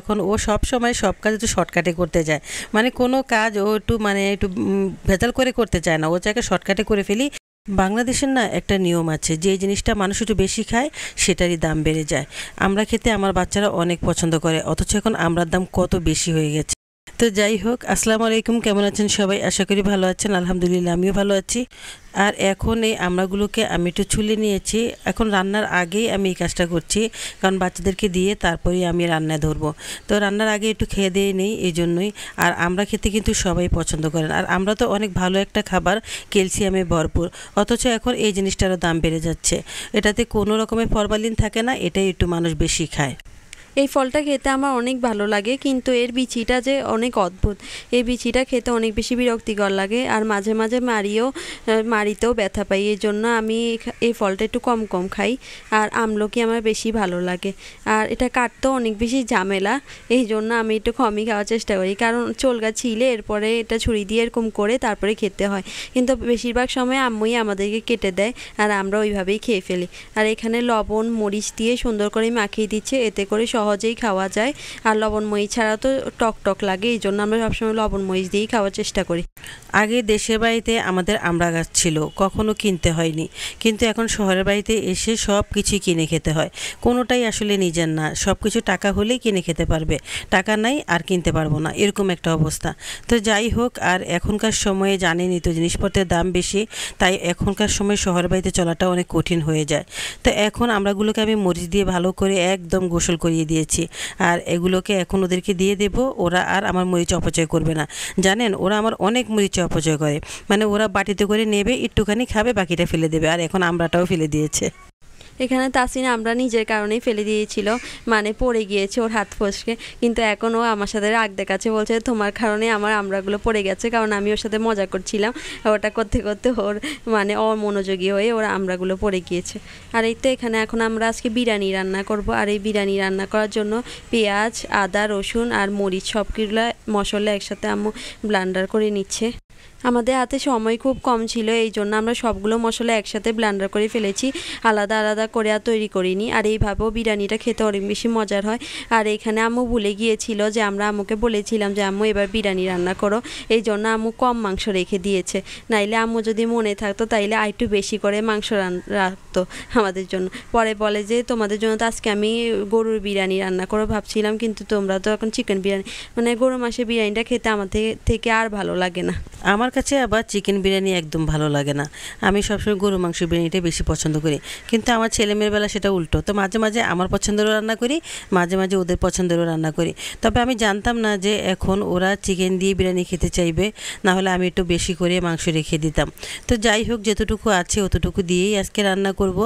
তখন ও সব সময় সব কাজ একটু শর্টকাটে করতে যায়, মানে কোনো কাজ ও একটু ভেজাল করে করতে চায় না, ও চাকে শর্টকাটে করে ফেলি। বাংলাদেশের না একটা নিয়ম আছে, যে জিনিসটা মানুষ একটু বেশি খায় সেটারই দাম বেড়ে যায়। আমরা খেতে আমার বাচ্চারা অনেক পছন্দ করে, অথচ এখন আমড়ার দাম কত বেশি হয়ে গেছে। তো যাই হোক, আসসালামু আলাইকুম, কেমন আছেন সবাই? আশা করি ভালো আছেন। আলহামদুলিল্লাহ আমিও ভালো আছি। আর এখন এই আমড়াগুলোকে আমি একটু ছুলে নিয়েছি। এখন রান্নার আগেই আমি এই কাজটা করছি, কারণ বাচ্চাদেরকে দিয়ে তারপরেই আমি রান্নায় ধরবো। তো রান্নার আগে একটু খেয়ে দিয়ে নেই, এই জন্যই। আর আমড়া খেতে কিন্তু সবাই পছন্দ করেন, আর আমরা তো অনেক ভালো একটা খাবার, ক্যালসিয়ামে ভরপুর। অথচ এখন এই জিনিসটারও দাম বেড়ে যাচ্ছে। এটাতে কোনো রকমের ফরমালিন থাকে না, এটাই একটু মানুষ বেশি খায়। এই ফলটা খেতে আমার অনেক ভালো লাগে, কিন্তু এর বিচিটা যে অনেক অদ্ভুত। এই বিচিটা খেতে অনেক বেশি বিরক্তিকর লাগে, আর মাঝে মাঝে মাড়িতেও ব্যথা পাই। এই জন্য আমি এই ফলটা একটু কম কম খাই। আর আমলকি আমার বেশি ভালো লাগে, আর এটা কাটতেও অনেক বেশি ঝামেলা। এই জন্য আমি একটু কমই খাওয়ার চেষ্টা করি, কারণ চোলগা ছিলে এরপরে এটা ছুরি দিয়ে এরকম করে তারপরে খেতে হয়। কিন্তু বেশিরভাগ সময় আম্মুই আমাদেরকে কেটে দেয়, আর আমরা ওইভাবেই খেয়ে ফেলি। আর এখানে লবণ মরিচ দিয়ে সুন্দর করে মাখিয়ে দিচ্ছে, এতে করে সহজেই খাওয়া যায়। আর লবণ মরিচ ছাড়া তো টক টক লাগে, এই জন্য আমরা সবসময় লবণ মরিচ দিয়েই খাওয়ার চেষ্টা করি। আগে দেশের বাড়িতে আমাদের আমড়া গাছ ছিল, কখনো কিনতে হয়নি। কিন্তু এখন শহরের বাড়িতে এসে সব কিছুই কিনে খেতে হয়। কোনোটাই আসলে নিজের না, সব কিছু টাকা হলেই কিনে খেতে পারবে, টাকা নাই আর কিনতে পারবো না, এরকম একটা অবস্থা। তো যাই হোক, আর এখনকার সময়ে জানেনই তো জিনিসপত্রের দাম বেশি, তাই এখনকার সময় শহরের বাড়িতে চলাটা অনেক কঠিন হয়ে যায়। তো এখন আমড়াগুলোকে আমি মরিচ দিয়ে ভালো করে একদম গোসল করিয়ে দিয়েছি, আর এগুলোকে এখন ওদেরকে দিয়ে দেব। ওরা আর আমার মরিচ অপচয় করবে না। জানেন, ওরা আমার অনেক মরিচ অপচয় করে, মানে ওরা বাটিতে করে নেবে, একটুখানি খাবে, বাকিটা ফেলে দেবে। আর এখন আমড়াটাও ফেলে দিয়েছে। এখানে তাসিন আমরা নিজের কারণেই ফেলে দিয়েছিল, মানে পড়ে গিয়েছে ওর হাত ফসকে। কিন্তু এখন ও আমার সাথে রাগ দেখাচ্ছে, বলছে তোমার কারণে আমার আমড়াগুলো পড়ে গেছে, কারণ আমি ওর সাথে মজা করছিলাম। ওটা করতে করতে ওর মানে অমনোযোগী হয়ে ওর আমড়াগুলো পড়ে গিয়েছে। আর এই তো এখানে এখন আমরা আজকে বিরিয়ানি রান্না করব। আর এই বিরিয়ানি রান্না করার জন্য পেঁয়াজ, আদা, রসুন আর মরিচ সবগুলো মশলা একসাথে আম্মু ব্লেন্ডার করে নিচ্ছে। আমাদের হাতে সময় খুব কম ছিল, এই জন্য আমরা সবগুলো মশলা একসাথে ব্লেন্ডার করে ফেলেছি, আলাদা আলাদা করে আর তৈরি করিনি। আর এইভাবেও বিরিয়ানিটা খেতে অনেক বেশি মজার হয়। আর এখানে আম্মু ভুলে গিয়েছিল যে আমরা আম্মুকে বলেছিলাম যে আম্মু এবার বিরিয়ানি রান্না করো, এই জন্য আম্মু কম মাংস রেখে দিয়েছে। নাইলে আম্মু যদি মনে থাকতো তাইলে আর একটু বেশি করে মাংস রাখতো আমাদের জন্য। পরে বলে যে তোমাদের জন্য তো আজকে আমি গরুর বিরিয়ানি রান্না করো ভাবছিলাম, কিন্তু তোমরা তো এখন চিকেন বিরিয়ানি, মানে গরু মাসের বিরিয়ানিটা খেতে আমার থেকে আর ভালো লাগে না। আমার কাছে আবার চিকেন বিরিয়ানি একদম ভালো লাগে না। আমি সবসময় গরু মাংস বিরিয়ানিটা বেশি পছন্দ করি, কিন্তু আমার ছেলেমেয়ের বেলা সেটা উল্টো। তো মাঝে মাঝে আমার পছন্দেরও রান্না করি, মাঝে মাঝে ওদের পছন্দেরও রান্না করি। তবে আমি জানতাম না যে এখন ওরা চিকেন দিয়ে বিরিয়ানি খেতে চাইবে, না হলে আমি একটু বেশি করে মাংস রেখে দিতাম। তো যাই হোক, যতটুকু আছে অতটুকু দিয়েই আজকে রান্না করব।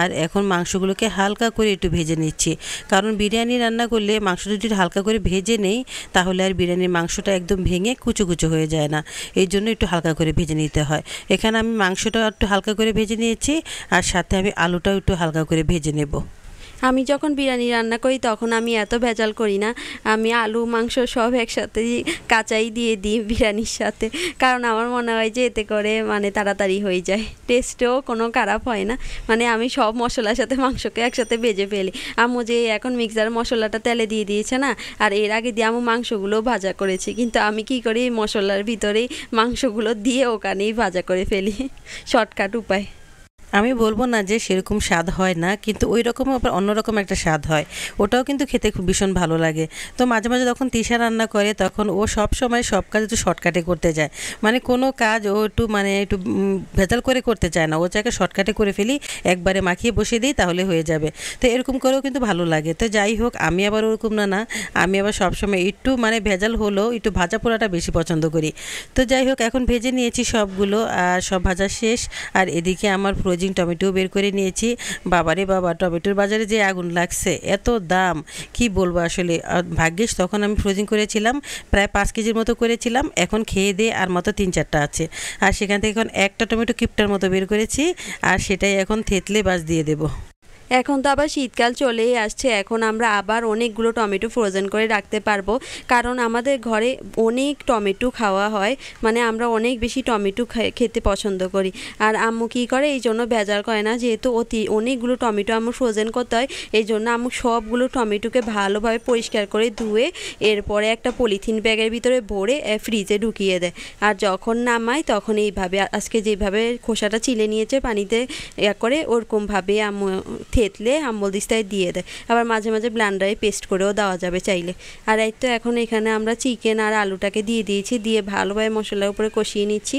আর এখন মাংসগুলোকে হালকা করে একটু ভেজে নিচ্ছি, কারণ বিরিয়ানি রান্না করলে মাংস যদি হালকা করে ভেজে নেই তাহলে আর বিরিয়ানির মাংসটা একদম ভেঙে কুচো কুচো হয়ে যায় না, এই জন্য একটু হালকা করে ভেজে নিতে হয়। এখানে আমি মাংসটাও একটু হালকা করে ভেজে নিয়েছি, আর সাথে আমি আলুটাও একটু হালকা করে ভেজে নেব। আমি যখন বিরিয়ানি রান্না করি তখন আমি এত ভেজাল করি না, আমি আলু মাংস সব একসাথে কাঁচাই দিয়ে দিই বিরিয়ানির সাথে, কারণ আমার মনে হয় যে এতে করে মানে তাড়াতাড়ি হয়ে যায়, টেস্টেও কোনো খারাপ হয় না। মানে আমি সব মশলার সাথে মাংসকে একসাথে ভেজে ফেলি। আম্মু যে এখন মিক্সার মশলাটা তেলে দিয়ে দিয়েছে না, আর এর আগে দিয়ে আম্মু মাংসগুলো ভাজা করেছি, কিন্তু আমি কি করি মশলার ভিতরেই মাংসগুলো দিয়ে ওখানেই ভাজা করে ফেলি, শর্টকাট উপায়। আমি বলবো না যে সেরকম স্বাদ হয় না, কিন্তু ওই রকম আবার অন্যরকম একটা স্বাদ হয়, ওটাও কিন্তু খেতে খুব ভীষণ ভালো লাগে। তো মাঝে মাঝে যখন তিশা রান্না করে তখন ও সব সময় সব কাজ একটু শর্টকাটে করতে যায়, মানে কোনো কাজ ও একটু ভেজাল করে করতে চায় না, ও চাকে শর্টকাটে করে ফেলি, একবারে মাখিয়ে বসিয়ে দিই তাহলে হয়ে যাবে। তো এরকম করেও কিন্তু ভালো লাগে। তো যাই হোক, আমি আবার ওরকম না, আমি আবার সবসময় একটু ভেজাল হলেও একটু ভাজা পোড়াটা বেশি পছন্দ করি। তো যাই হোক, এখন ভেজে নিয়েছি সবগুলো, আর সব ভাজা শেষ। আর এদিকে আমার ফ্রোজিং টমেটো বের করে নিয়েছি। বাবারে বাবা, টমেটোর বাজারে যে আগুন লাগছে, এত দাম কি বলবো আসলে। ভাগ্যিস তখন আমি ফ্রোজিং করেছিলাম, প্রায় 5 কেজির মতো করেছিলাম, এখন খেয়ে দিয়ে আর মতো 3-4টা আছে। আর সেখান থেকে এখন একটা টমেটো কিপটার মতো বের করেছি, আর সেটাই এখন থেতলে বাস দিয়ে দেবো। এখন তো আবার শীতকাল চলেই আসছে, এখন আমরা আবার অনেকগুলো টমেটো ফ্রোজেন করে রাখতে পারবো, কারণ আমাদের ঘরে অনেক টমেটো খাওয়া হয়, মানে আমরা অনেক বেশি টমেটো খেতে পছন্দ করি। আর আম্মু কী করে, এই জন্য ভেজাল করে না, যেহেতু অনেকগুলো টমেটো আম্মু ফ্রোজেন করতে হয়, এই জন্য আম্মু সবগুলো টমেটোকে ভালোভাবে পরিষ্কার করে ধুয়ে এরপরে একটা পলিথিন ব্যাগের ভিতরে ভরে ফ্রিজে ঢুকিয়ে দেয়। আর যখন নামায় তখন এইভাবে আজকে যেভাবে খোসাটা চিলে নিয়েছে পানিতে করে ওরকমভাবে আম্মু থেতলে আম্বল দিস্তায় দিয়ে দেয়। আবার মাঝে মাঝে ব্লেন্ডারে পেস্ট করেও দেওয়া যাবে চাইলে। আর এই তো এখন এখানে আমরা চিকেন আর আলুটাকে দিয়ে দিয়েছি, দিয়ে ভালোভাবে মশলার উপরে কষিয়ে নিচ্ছি।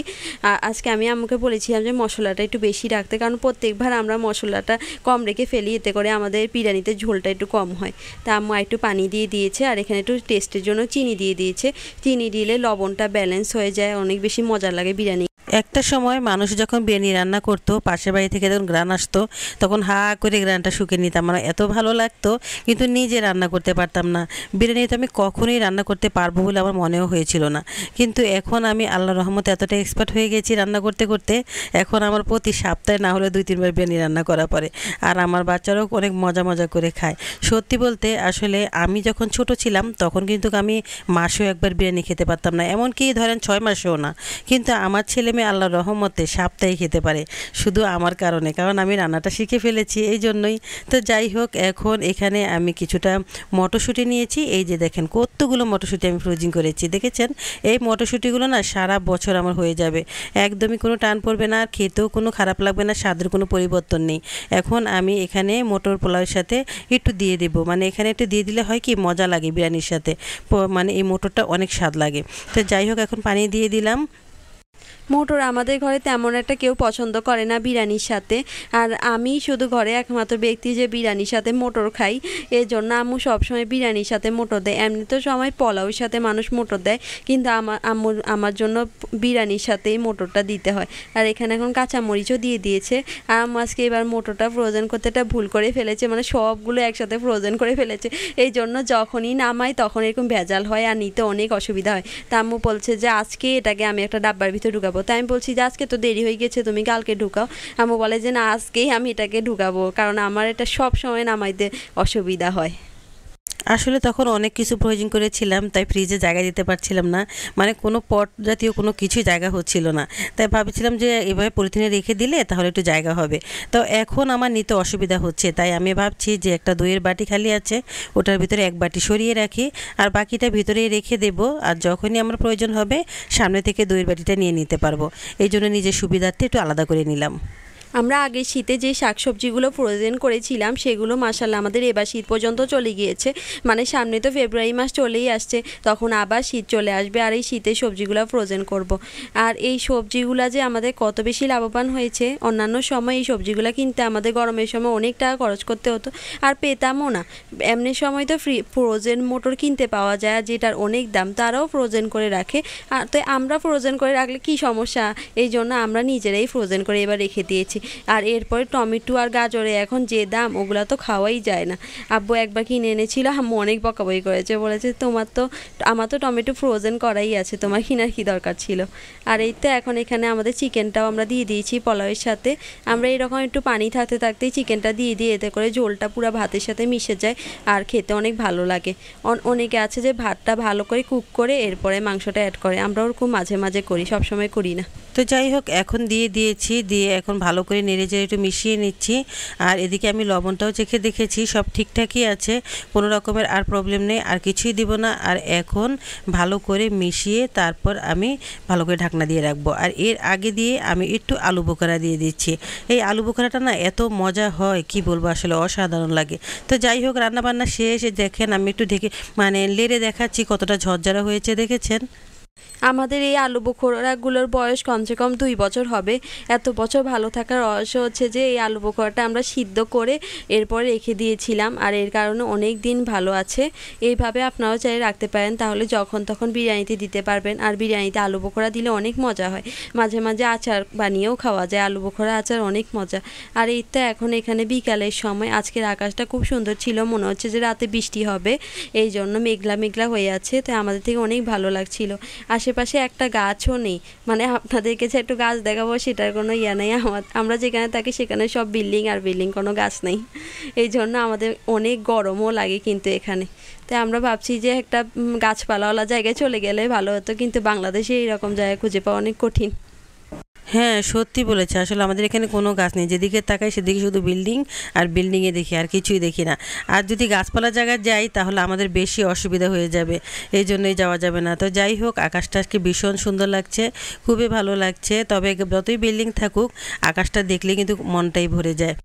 আজকে আমি আম্মুকে বলেছিলাম যে মশলাটা একটু বেশি রাখতে, কারণ প্রত্যেকবার আমরা মশলাটা কম রেখে ফেলি, এতে করে আমাদের বিরিয়ানিতে ঝোলটা একটু কম হয়। তা আম্মু একটু পানি দিয়ে দিয়েছে, আর এখানে একটু টেস্টের জন্য চিনি দিয়ে দিয়েছে। চিনি দিলে লবণটা ব্যালেন্স হয়ে যায়, অনেক বেশি মজা লাগে বিরিয়ানি। একটা সময় মানুষ যখন বিরিয়ানি রান্না করতো, পাশের বাড়ি থেকে যখন গ্রান আসতো, তখন হা করে গ্রানটা শুকে নিতাম, আমার এত ভালো লাগতো, কিন্তু নিজে রান্না করতে পারতাম না। বিরিয়ানি তো আমি কখনোই রান্না করতে পারবো বলে আমার মনেও হয়েছিল না, কিন্তু এখন আমি আল্লাহর রহমতে এতটা এক্সপার্ট হয়ে গেছি রান্না করতে করতে, এখন আমার প্রতি সপ্তাহে না হলে 2-3 বার বিরিয়ানি রান্না করা পড়ে। আর আমার বাচ্চারাও অনেক মজা মজা করে খায়। সত্যি বলতে আসলে আমি যখন ছোট ছিলাম তখন কিন্তু আমি মাসেও একবার বিরিয়ানি খেতে পারতাম না, এমনকি ধরেন 6 মাসেও না, কিন্তু আমার ছেলে মেয়ে আল্লাহর রহমতে সপ্তাহে খেতে পারে, শুধু আমার কারণে, কারণ আমি রান্নাটা শিখে ফেলেছি এই জন্যই। তো যাই হোক, এখন এখানে আমি কিছুটা মটরশুঁটি নিয়েছি, এই যে দেখেন কতগুলো মটরশুঁটি আমি ফ্রোজিং করেছি, দেখেছেন? এই মটরশুঁটিগুলো না সারা বছর আমার হয়ে যাবে, একদমই কোনো টান পড়বে না, আর খেতেও কোনো খারাপ লাগবে না, স্বাদের কোনো পরিবর্তন নেই। এখন আমি এখানে মটর পোলাওয়ের সাথে একটু দিয়ে দেবো, মানে এখানে একটু দিয়ে দিলে হয় কি মজা লাগে বিরিয়ানির সাথে, মানে এই মটরটা অনেক স্বাদ লাগে। তো যাই হোক, এখন পানি দিয়ে দিলাম। মোটর আমাদের ঘরে তেমন একটা কেউ পছন্দ করে না বিরিয়ানির সাথে, আর আমি শুধু ঘরে একমাত্র ব্যক্তি যে বিরিয়ানির সাথে মোটর খাই, এই জন্য আম্মু সবসময় বিরিয়ানির সাথে মোটর দেয়। এমনি তো সময় পোলাওর সাথে মানুষ মোটর দেয়, কিন্তু আমার জন্য বিরিয়ানির সাথেই মোটরটা দিতে হয়। আর এখানে এখন কাঁচামরিচও দিয়ে দিয়েছে। আর আম্মু আজকে এবার মোটরটা ফ্রোজেন করতে একটা ভুল করে ফেলেছে, মানে সবগুলো একসাথে ফ্রোজেন করে ফেলেছে, এই জন্য যখনই নামাই তখন এরকম ভেজাল হয় আর নিতে অনেক অসুবিধা হয়। তা আম্মু বলছে যে আজকে এটাকে আমি একটা ডাব্বার ভিতরে ঢুকাবো। তাই আমি বলছি যে আজকে তো দেরি হয়ে গেছে, তুমি কালকে ঢুকাও। আম্মু বলে যে না, আজকেই আমি এটাকে ঢুকাবো, কারণ আমার এটা সব সময় নামাইতে অসুবিধা হয়। আসলে তখন অনেক কিছু প্রয়োজন করেছিলাম, তাই ফ্রিজে জায়গা দিতে পারছিলাম না, মানে কোনো পট জাতীয় কোনো কিছুই জায়গা হচ্ছিল না, তাই ভাবছিলাম যে এভাবে পলিথিনে রেখে দিলে তাহলে একটু জায়গা হবে। তো এখন আমার নিতে অসুবিধা হচ্ছে, তাই আমি ভাবছি যে একটা দইয়ের বাটি খালি আছে, ওটার ভিতরে এক বাটি সরিয়ে রাখি, আর বাকিটা ভিতরেই রেখে দেব, আর যখনই আমার প্রয়োজন হবে সামনে থেকে দইয়ের বাটিটা নিয়ে নিতে পারবো। এই জন্য নিজের সুবিধার্থে একটু আলাদা করে নিলাম। আমরা আগে শীতে যে শাকসবজিগুলো ফ্রোজেন করেছিলাম সেগুলো মাশাআল্লাহ আমাদের এবার শীত পর্যন্ত চলে গিয়েছে, মানে সামনে তো ফেব্রুয়ারি মাস চলেই আসছে, তখন আবার শীত চলে আসবে, আর এই শীতে সবজিগুলো ফ্রোজেন করব। আর এই সবজিগুলো যে আমাদের কত বেশি লাভবান হয়েছে, অন্যান্য সময় এই সবজিগুলো কিনতে আমাদের গরমের সময় অনেক টাকা খরচ করতে হতো, আর পেতামও না। এমনি সময় তো ফ্রোজেন মোটর কিনতে পাওয়া যায়, যেটার অনেক দাম, তারাও ফ্রোজেন করে রাখে। আর তো আমরা ফ্রোজেন করে রাখলে কি সমস্যা, এই জন্য আমরা নিজেরাই ফ্রোজেন করে এবার রেখে দিয়েছি। আর এরপরে টমেটো আর গাজরে এখন যে দাম, ওগুলো তো খাওয়াই যায় না। আব্বু একবার কিনে এনেছিল, আম্মু অনেক বকাবকি করেছে, বলেছে আমার তো টমেটো ফ্রোজেন করাই আছে, তোমার কেনার কী দরকার ছিল। আর এই তো এখন এখানে আমাদের চিকেনটাও আমরা দিয়ে দিয়েছি পোলাওয়ের সাথে। আমরা এরকম একটু পানি থাকতে থাকতেই চিকেনটা দিয়ে দিই, এতে করে ঝোলটা পুরো ভাতের সাথে মিশে যায় আর খেতে অনেক ভালো লাগে। অনেকে আছে যে ভাতটা ভালো করে কুক করে এরপরে মাংসটা অ্যাড করে, আমরা ওরকম মাঝে মাঝে করি, সবসময় করি না। তো যাই হোক, এখন দিয়ে দিয়েছি, দিয়ে এখন ভালো করে নেড়ে চেড়ে একটু মিশিয়ে নিচ্ছি। আর এদিকে আমি লবণটাও চেখে দেখেছি, সব ঠিকঠাকই আছে, কোনো রকমের আর প্রবলেম নেই, আর কিছুই দিব না। আর এখন ভালো করে মিশিয়ে তারপর আমি ভালো করে ঢাকনা দিয়ে রাখবো। আর এর আগে দিয়ে আমি একটু আলু বোখরা দিয়ে দিচ্ছি। এই আলু বোখরাটা না এত মজা হয়, কি বলবো, আসলে অসাধারণ লাগে। তো যাই হোক, রান্নাবান্না শেষ, দেখেন আমি একটু ঢেকে মানে লেড়ে দেখাচ্ছি কতটা ঝরঝরা হয়েছে, দেখেছেন? আমাদের এই আলু বোখরাগুলোর বয়স কমসে কম 2 বছর হবে। এত বছর ভালো থাকার রহস্য হচ্ছে যে এই আলু বোখরাটা আমরা সিদ্ধ করে এরপর রেখে দিয়েছিলাম, আর এর কারণে অনেক দিন ভালো আছে। এইভাবে আপনারাও চাইলে রাখতে পারেন, তাহলে যখন তখন বিরিয়ানিতে দিতে পারবেন। আর বিরিয়ানিতে আলু বোখরা দিলে অনেক মজা হয়, মাঝে মাঝে আচার বানিয়েও খাওয়া যায়, আলু বোখরা আচার অনেক মজা। আর এই তো এখন এখানে বিকালের সময়, আজকের আকাশটা খুব সুন্দর ছিল, মনে হচ্ছে যে রাতে বৃষ্টি হবে, এই জন্য মেঘলা মেঘলা হয়ে আছে, তো আমাদের থেকে অনেক ভালো লাগছিল। আশেপাশে একটা গাছও নেই, মানে আপনাদেরকে যে একটু গাছ দেখাবো সেটার কোনো ইয়া নেই। আমরা যেখানে থাকি সেখানে সব বিল্ডিং আর বিল্ডিং, কোনো গাছ নেই। এই জন্য আমাদের অনেক গরমও লাগে কিন্তু এখানে। তাই আমরা ভাবছি যে একটা গাছপালাওয়ালা জায়গায় চলে গেলে ভালো হতো, কিন্তু বাংলাদেশে এইরকম জায়গা খুঁজে পাওয়া অনেক কঠিন। হ্যাঁ, সত্যি বলেছে। আসলে আমাদের এখানে কোনো গাছ নেই, যেদিকে তাকাই সেদিকে শুধু বিল্ডিং আর বিল্ডিংয়ে দেখি, আর কিছুই দেখি না। আর যদি গাছপালা জায়গায় যাই তাহলে আমাদের বেশি অসুবিধা হয়ে যাবে, এই জন্যই যাওয়া যাবে না। তো যাই হোক, আকাশটা আজকে ভীষণ সুন্দর লাগছে, খুবই ভালো লাগছে। তবে যতই বিল্ডিং থাকুক, আকাশটা দেখলে কিন্তু মনটাই ভরে যায়।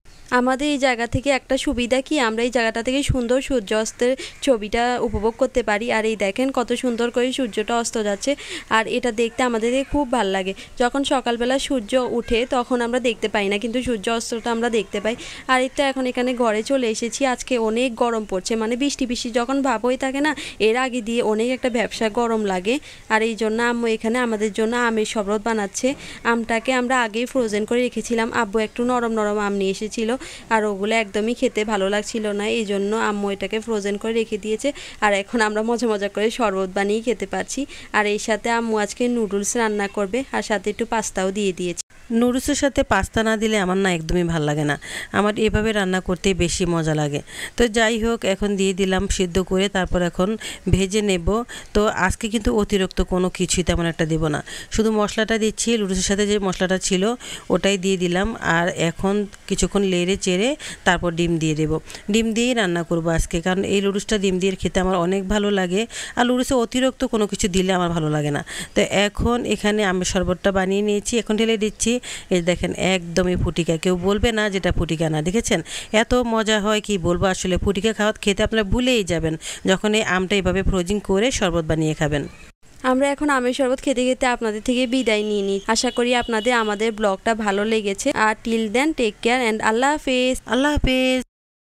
আমাদের এই জায়গা থেকে একটা সুবিধা কি, আমরা এই জায়গাটা থেকে সুন্দর সূর্যাস্তের ছবিটা উপভোগ করতে পারি। আর এই দেখেন কত সুন্দর করে সূর্যটা অস্ত যাচ্ছে, আর এটা দেখতে আমাদের খুব ভাল লাগে। যখন সকালবেলা সূর্য উঠে তখন আমরা দেখতে পাই না, কিন্তু সূর্য অস্তটা আমরা দেখতে পাই। আর এই তো এখন এখানে ঘরে চলে এসেছি। আজকে অনেক গরম পড়ছে, মানে বৃষ্টি বৃষ্টি যখন ভাব হয়ে থাকে না, এর আগে দিয়ে অনেক একটা ব্যবসা গরম লাগে। আর এই জন্য আম্মু এখানে আমাদের জন্য আমের শরবত বানাচ্ছে। আমটাকে আমরা আগেই ফ্রোজেন করে রেখেছিলাম, আব্বু একটু নরম নরম আম নিয়ে এসেছিল, আর ওগুলো একদমই খেতে ভালো লাগছিল না, এই জন্য আম্মু এটাকে ফ্রোজেন করে রেখে দিয়েছে। আর এখন আমরা মজা মজা করে শরবত বানিয়ে খেতে পারছি। আর এই সাথে আম্মু আজকে নুডলস রান্না করবে, আর সাথে একটু পাস্তাও দিয়ে দিয়েছে। নুডলসের সাথে পাস্তা না দিলে আমার না একদমই ভাল লাগে না, আমার এভাবে রান্না করতেই বেশি মজা লাগে। তো যাই হোক, এখন দিয়ে দিলাম সিদ্ধ করে, তারপর এখন ভেজে নেব। তো আজকে কিন্তু অতিরিক্ত কোনো কিছুই তেমন একটা দেব না, শুধু মশলাটা দিচ্ছি, নুডলসের সাথে যে মশলাটা ছিল ওটাই দিয়ে দিলাম। আর এখন কিছুক্ষণ লেড়ে চেড়ে তারপর ডিম দিয়ে দেবো। ডিম দিয়েই রান্না করব আজকে, কারণ এই নুডলসটা ডিম দিয়ে খেতে আমার অনেক ভালো লাগে। আর নুডলসে অতিরিক্ত কোনো কিছু দিলে আমার ভালো লাগে না। তো এখন এখানে আমের শরবতটা বানিয়ে নিয়েছি, এখন ঢেলে দিচ্ছি। এই দেখেন একদমই ফুটিকা, কেউ বলবে না যেটা ফুটিকা না। দেখেছেন এত মজা হয়, কি বলবো। আসলে ফুটিকা খাওয়া খেতে আপনারা ভুলেই যাবেন যখন এই আমটা এভাবে ফ্রোজিং করে শরবত বানিয়ে খাবেন। আমরা এখন আমের শরবত খেতে খেতে আপনাদের থেকে বিদায় নিয়ে নিই। আশা করি আপনাদের আমাদের ব্লগটা ভালো লেগেছে। আর till then take care and আল্লাহ হাফেজ। আল্লাহ হাফেজ।